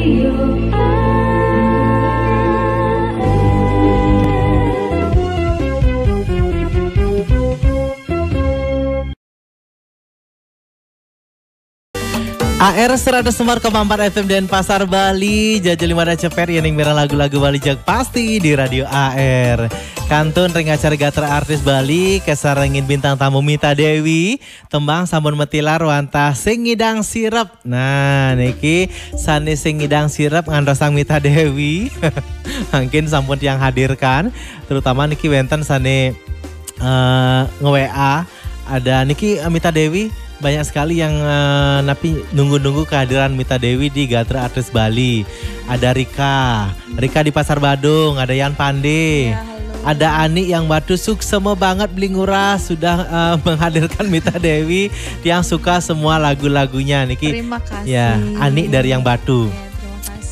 AR 104,4 FM Denpasar Bali, Jajal Limada Ceper yang merah lagu-lagu Bali jak pasti di Radio AR. Kantun ring acara gater artis Bali, kesarengin bintang tamu Mita Dewi, tembang sampun metilar wantah sing ngidang sirep. Nah, niki sani sing ngidang sirep ngandosang Mita Dewi. Mungkin sampun yang hadirkan, terutama niki wenten sani nge-WA ada niki Mita Dewi. Banyak sekali yang napi nunggu-nunggu kehadiran Mita Dewi di Gatra Artis Bali. Ada Rika di Pasar Badung, ada Yan Pande. Ya, ada Ani yang Batu suksema banget beli ngurah sudah menghadirkan Mita Dewi yang suka semua lagu-lagunya niki. Terima kasih. Ya, Ani dari yang Batu.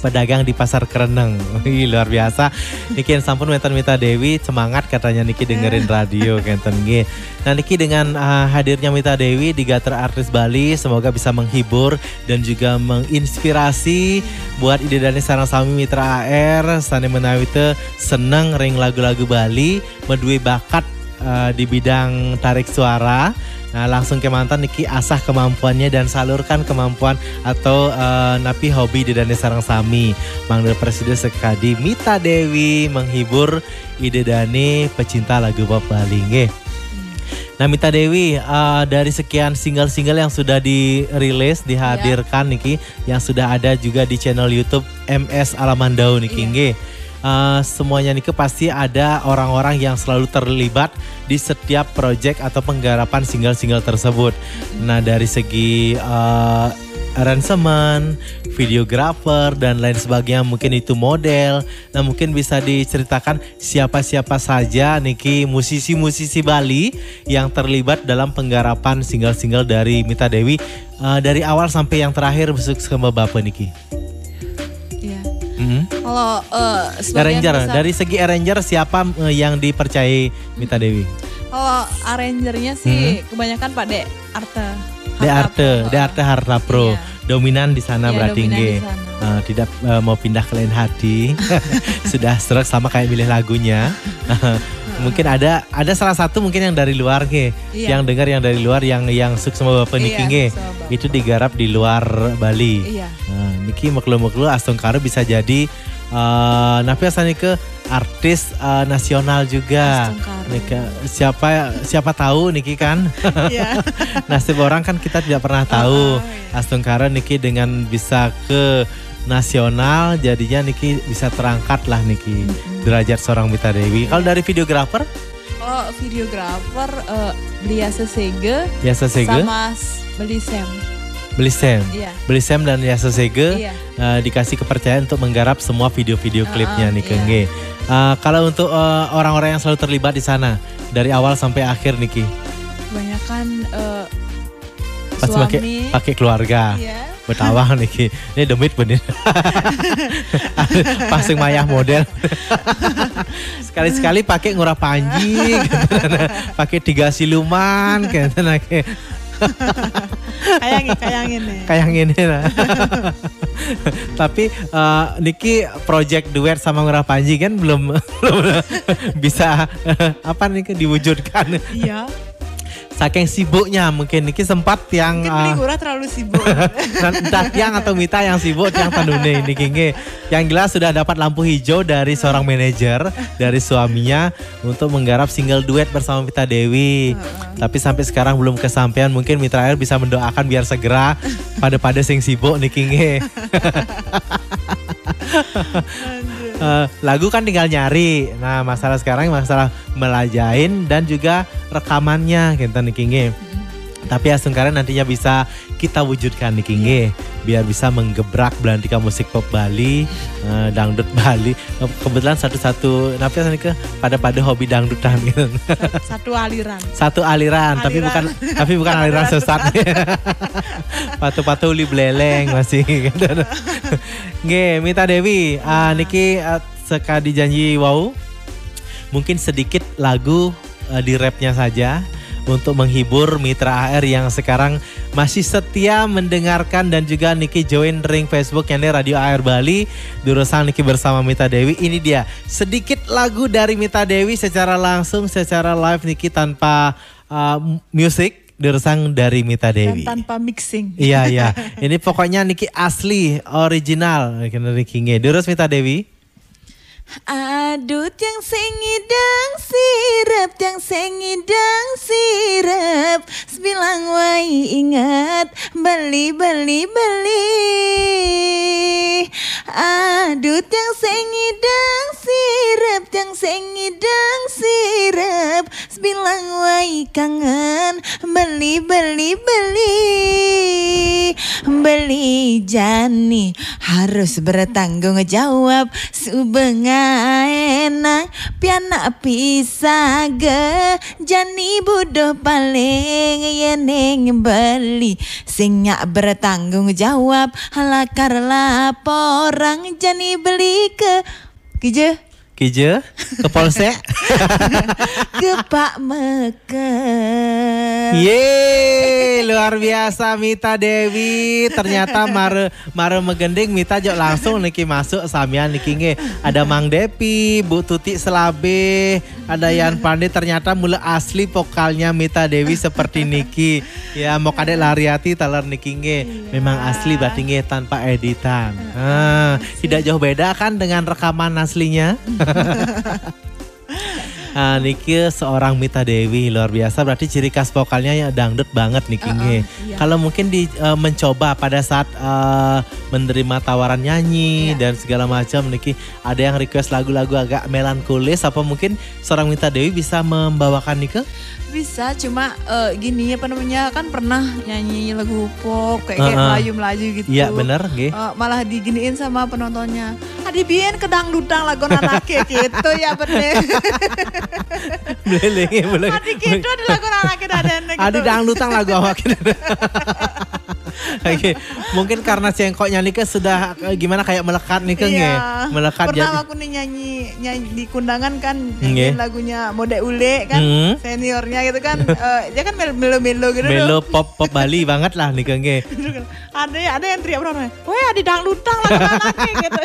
Pedagang di Pasar Kereneng. Wih, luar biasa. Niki yang sampun wenten Mita Dewi semangat katanya niki dengerin radio kenten nggih. Nah niki dengan hadirnya Mita Dewi di Gatra Artis Bali semoga bisa menghibur dan juga menginspirasi buat ide dan sarang sami mitra AR sane menawi teu seneng ring lagu-lagu Bali, medue bakat di bidang tarik suara. Nah langsung ke mantan niki asah kemampuannya dan salurkan kemampuan atau napi hobi di dane sarang sami. Manggil Presiden sekadi Mita Dewi menghibur ide dane pecinta lagu pop Bali nggih. Nah Mita Dewi dari sekian single-single yang sudah dirilis dihadirkan niki yang sudah ada juga di channel YouTube MS Alamandau niki nggih. Semuanya niki pasti ada orang-orang yang selalu terlibat di setiap project atau penggarapan single-single tersebut. Nah dari segi arrangement, videografer dan lain sebagainya, mungkin itu model. Nah mungkin bisa diceritakan siapa-siapa saja niki musisi-musisi Bali yang terlibat dalam penggarapan single-single dari Mita Dewi dari awal sampai yang terakhir besok sama Bapak niki. Kalau arranger dari segi arranger siapa yang dipercayai Mita Dewi? Kalau arrangernya sih kebanyakan Pak De Arte Harta Pro. Iya. Dominan di sana berarti nggih. Tidak mau pindah ke lain hati. Sudah serak sama kayak milih lagunya. Mungkin ada salah satu mungkin yang dari luar nggih. Yang dengar yang dari luar yang sukses sama Bapak niki nggih. Itu digarap di luar Bali. Iya. Niki meklu-meklu Astungkaro bisa jadi napi asani ke artis nasional juga. Nika, siapa tahu niki kan. Nasib orang kan kita tidak pernah tahu. Astungkaro niki dengan bisa ke nasional jadinya niki bisa terangkat lah niki derajat seorang Mita Dewi. Kalau dari videografer? Kalau videografer Biasa Sege sama Beli Sam dan Yasa Sege dikasih kepercayaan untuk menggarap semua video-video klipnya nih Kenge. Kalau untuk orang-orang yang selalu terlibat di sana dari awal sampai akhir Niki. Kebanyakan suami pakai keluarga. Betawang Niki. Ini demit bener. Pasang mayah model. Sekali-sekali pakai ngurah panji, pakai 3 siluman gitu nake. Kayangin lah. Tapi Niki project duet sama Ngurah Panji kan belum bisa apa Niki diwujudkan. Iya. Saking sibuknya mungkin Niki sempat yang mungkin Ngurah terlalu sibuk. Entah yang atau Mita yang sibuk yang tandune Niki nge. Yang jelas sudah dapat lampu hijau dari seorang manajer dari suaminya untuk menggarap single duet bersama Mita Dewi. Tapi sampai sekarang belum kesampaian. Mungkin Mitra Air bisa mendoakan biar segera pada sing sibuk Niki nge. Lagu kan tinggal nyari. Nah masalah sekarang masalah melajain dan juga rekamannya gitu Niki nge. Tapi Astungkaro nantinya bisa kita wujudkan Niki nge. Biar bisa menggebrak belantika musik pop Bali, dangdut Bali. Kebetulan satu-satu napi ke pada hobi dangdutan gitu. Satu aliran. Tapi bukan aliran sesat. Patu-patu uli beleleng masih gitu. Nge, Mita Dewi, Niki sekali janji wow. Mungkin sedikit lagu di rapnya saja untuk menghibur Mitra AR yang sekarang masih setia mendengarkan dan juga Niki join ring Facebook yang Radio AR Bali. Durusan Niki bersama Mita Dewi. Ini dia sedikit lagu dari Mita Dewi secara langsung, secara live Niki tanpa musik. Durusan dari Mita Dewi. Dan tanpa mixing. Iya. Ini pokoknya Niki asli, original. Niki Durus Mita Dewi. Adut yang sengidang sirap, yang sengidang sirap, sebilang wai ingat beli. Adut yang sengidang sirap, yang sengidang sirap, sebilang wai kangen beli jani harus bertanggung jawab subenga enak piana pisage jani bodoh paling yeneng beli singnya bertanggung jawab halakar laporan jani beli ke ke polsek ke Pak Meken. Yeay, luar biasa Mita Dewi. Ternyata mare megending Mita jok langsung Niki masuk samian Niki nge. Ada Mang Depi, Bu Tuti Selabe, ada Yan Pandey. Ternyata mulai asli vokalnya Mita Dewi seperti Niki. Ya mau kadek Lariati talar Niki nge. Memang asli berarti nge tanpa editan. Tidak jauh beda kan dengan rekaman aslinya. Niki seorang Mita Dewi luar biasa, berarti ciri khas vokalnya ya dangdut banget Niki. Iya. Kalau mungkin mencoba pada saat menerima tawaran nyanyi dan segala macam Niki, ada yang request lagu-lagu agak melankolis, apa mungkin seorang Mita Dewi bisa membawakan Niki? Bisa, cuma gini apa namanya, kan pernah nyanyi lagu pop kayak Melayu-Melayu gitu. Iya bener malah diginiin sama penontonnya, adi bien kedangdutan lagu anaknya gitu ya bener. Boleh. Adi gitu di lagu anaknya daden gitu. Adi dangdutan lagu awaknya. Oke, mungkin karena cengkoknya Nika sudah gimana kayak melekat nih Keng ya. Melekat pernah jadi. Aku nih nyanyi di kundangan kan nyanyiin lagunya Mode Ule kan, seniornya gitu kan. Dia kan melo-melo gitu. Melo pop Bali banget lah nih Keng. Ada yang teriak benar, "Weh, adi dangdutang lagu anaknya" gitu.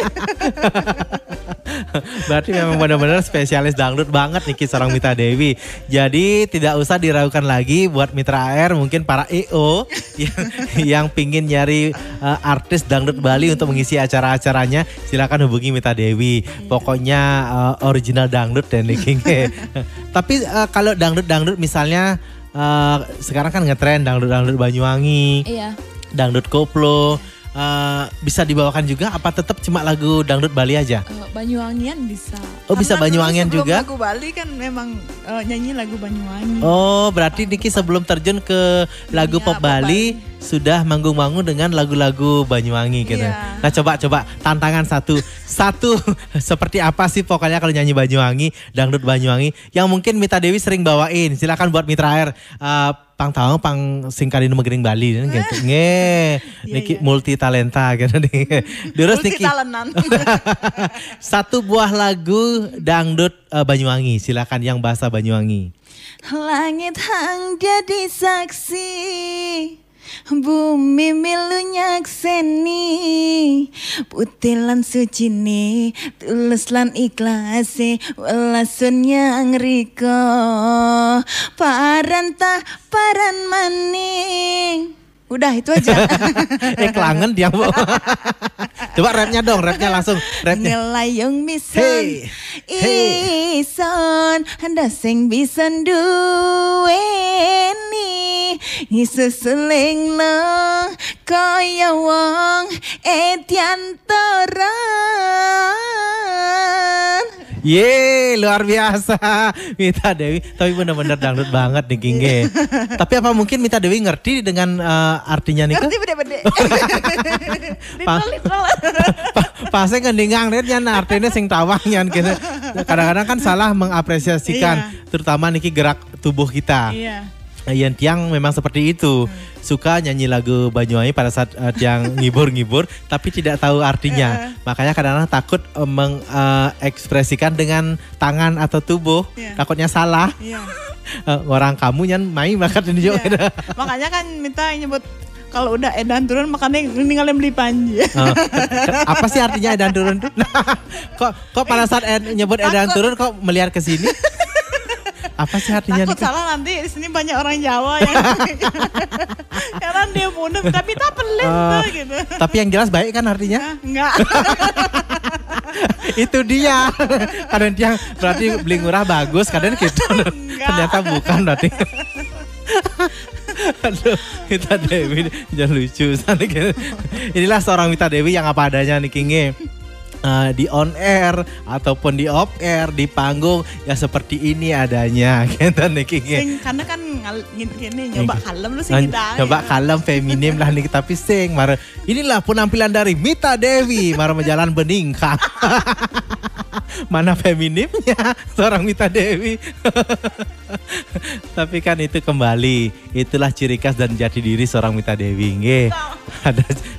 Berarti memang benar-benar spesialis dangdut banget Niki seorang Mita Dewi. Jadi tidak usah diragukan lagi buat Mitra AR, mungkin para EO yang pingin nyari artis dangdut Bali untuk mengisi acara-acaranya, silakan hubungi Mita Dewi. Pokoknya original dangdut dan Niki. Tapi kalau dangdut misalnya sekarang kan ngetren dangdut Banyuwangi, dangdut koplo. Bisa dibawakan juga apa tetap cuma lagu dangdut Bali aja? Banyuwangian bisa. Oh, bisa Banyuwangian juga? Lagu Bali kan memang nyanyi lagu Banyuwangi. Oh, berarti Niki sebelum terjun ke lagu pop Bali sudah manggung-manggung dengan lagu-lagu Banyuwangi gitu. Nah, coba tantangan satu seperti apa sih pokoknya kalau nyanyi Banyuwangi, dangdut Banyuwangi yang mungkin Mita Dewi sering bawain. Silakan buat Mitra AR. Pang tahu pang singkadin megering Bali gitu. Niki multi talenta gitu nih. Terus Niki. Satu buah lagu dangdut Banyuwangi, silakan yang bahasa Banyuwangi. Langit hang jadi saksi, bumi milu nyakseni, putih lan suci ni, tulus lan ikhlas welasun yang riko, paran maning. Udah itu aja. Kelangen dia bu. Coba rapnya dong, rapnya langsung. Ngelayong mison, ison, anda sing bisa duweni, isusuling lo, kaya wong etian toran. Yeay, luar biasa Mita Dewi. Tapi benar-benar dangdut banget nih Kingge. Tapi apa mungkin Mita Dewi ngerti dengan artinya nih? Ngerti bede-bede. Pasnya ngendingang nyan artinya sing tawang nyan gitu. Kadang-kadang kan salah mengapresiasikan terutama niki gerak tubuh kita. Yang tiang memang seperti itu, suka nyanyi lagu Banyuwangi pada saat tiang ngibur-ngibur tapi tidak tahu artinya. Makanya kadang-kadang takut mengekspresikan dengan tangan atau tubuh, takutnya salah. Orang kamu nyan main makan ini juga. Makanya kan minta nyebut kalau udah edan turun makanya ninggalin beli panji. Apa sih artinya edan turun? Kok pada saat nyebut edan turun kok melihat ke sini? Apa sih artinya? Takut salah nanti di sini banyak orang Jawa yang karena dia mundur tapi tak pelit tuh gitu. Tapi yang jelas baik kan artinya? Enggak. Itu dia. Kadang dia berarti beli murah bagus, kadang gitu. Ternyata bukan berarti. Aduh, Mita Dewi jangan lucu. Inilah seorang Mita Dewi yang apa adanya nih Kinge. Di on air ataupun di off air, di panggung ya seperti ini adanya gitu nih Kinge. Karena kan gini nyoba kalem lu sih kita. Nyoba kalem feminim lah nih tapi sing mar. Inilah penampilan dari Mita Dewi mar menjalan beningkang. Mana feminimnya seorang Mita Dewi. Tapi kan itu kembali, itulah ciri khas dan jati diri seorang Mita Dewi. Nge.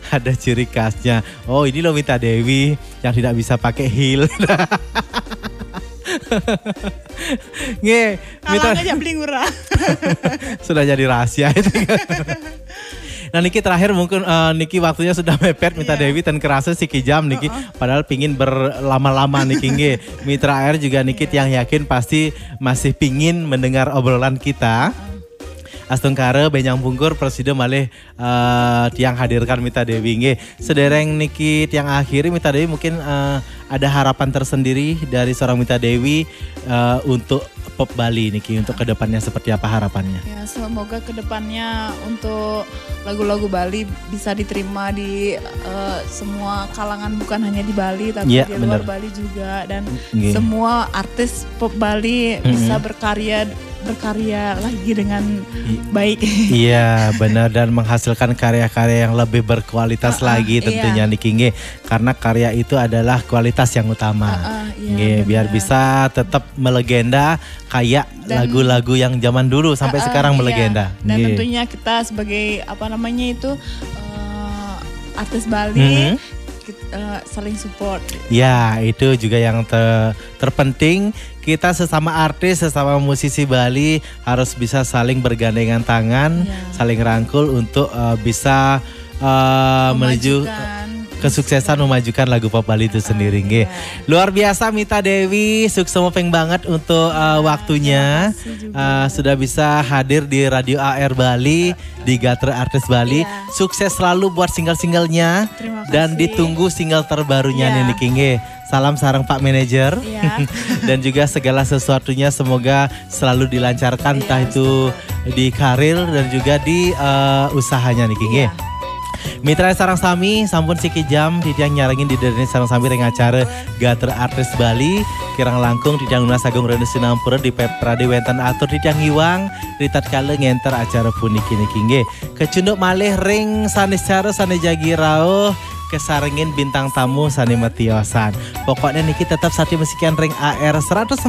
Ada ciri khasnya. Oh, ini loh Mita Dewi yang tidak bisa pakai heel. Nge, Mita aja beli murah. Sudah jadi rahasia itu. Nah Niki terakhir mungkin Niki waktunya sudah mepet Mita Dewi dan kerasa siki jam Niki padahal pingin berlama-lama Niki nge. Mitra Air juga Niki yang yakin pasti masih pingin mendengar obrolan kita. Astungkare benyang pungkur presiden malih tiang hadirkan Mita Dewi nge. Sedereng Niki tiang akhiri Mita Dewi mungkin ada harapan tersendiri dari seorang Mita Dewi untuk Pop Bali Niki untuk kedepannya seperti apa harapannya? Ya semoga kedepannya untuk lagu-lagu Bali bisa diterima di semua kalangan bukan hanya di Bali tapi di luar Bali juga dan semua artis Pop Bali bisa berkarya lagi dengan baik. Iya benar dan menghasilkan karya-karya yang lebih berkualitas lagi tentunya Niki nge. Karena karya itu adalah kualitas yang utama. Biar bisa tetap melegenda kayak lagu-lagu yang zaman dulu sampai sekarang melegenda. Dan tentunya kita sebagai artis Bali saling support. Ya itu juga yang terpenting. Kita sesama artis, sesama musisi Bali harus bisa saling bergandengan tangan, saling rangkul untuk bisa menuju kesuksesan memajukan lagu Pop Bali itu sendiri. Luar biasa Mita Dewi, sukses mopeng banget untuk waktunya. Sudah bisa hadir di Radio AR Bali, di Gatre Artis Bali. Sukses selalu buat single-singlenya dan ditunggu single terbarunya nih Niki. Salam sarang Pak Manajer. Dan juga segala sesuatunya semoga selalu dilancarkan entah itu di karir dan juga di usahanya Niki. Mitra sarang sami sampun siki jam titiang nyarangin di derene sarang sami reng acara Gatre Artis Bali kirang langkung titiang lunas agung Rene Sinampura di Peprade wenten atur titiang hiwang ritat kale ngenter acara puniki niki nggih kecunduk malih ring sanes cara sanes jagi rauh kesarengin bintang tamu sani metiosan. Pokoknya Niki tetap sati mesikian ring AR 104,4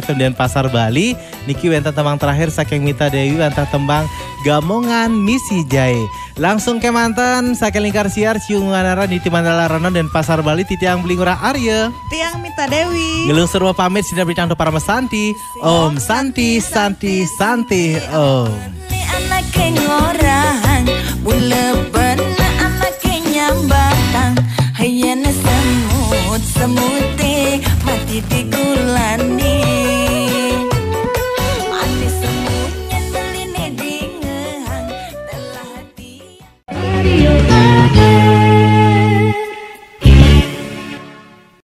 FM Denpasar Bali. Niki wenten tembang terakhir saking Mita Dewi wenten tembang Gamongan Misi Jai. Langsung ke mantan saking lingkar siar ciunganara di Timandala Rano Denpasar Bali titiang Blingura Arya. Tiang Mita Dewi. Ngelung serwa pamit sinar bintang para mesanti. Om Santi Santi Santi Om. Anak orang buleban batang hayana semut semuti mati di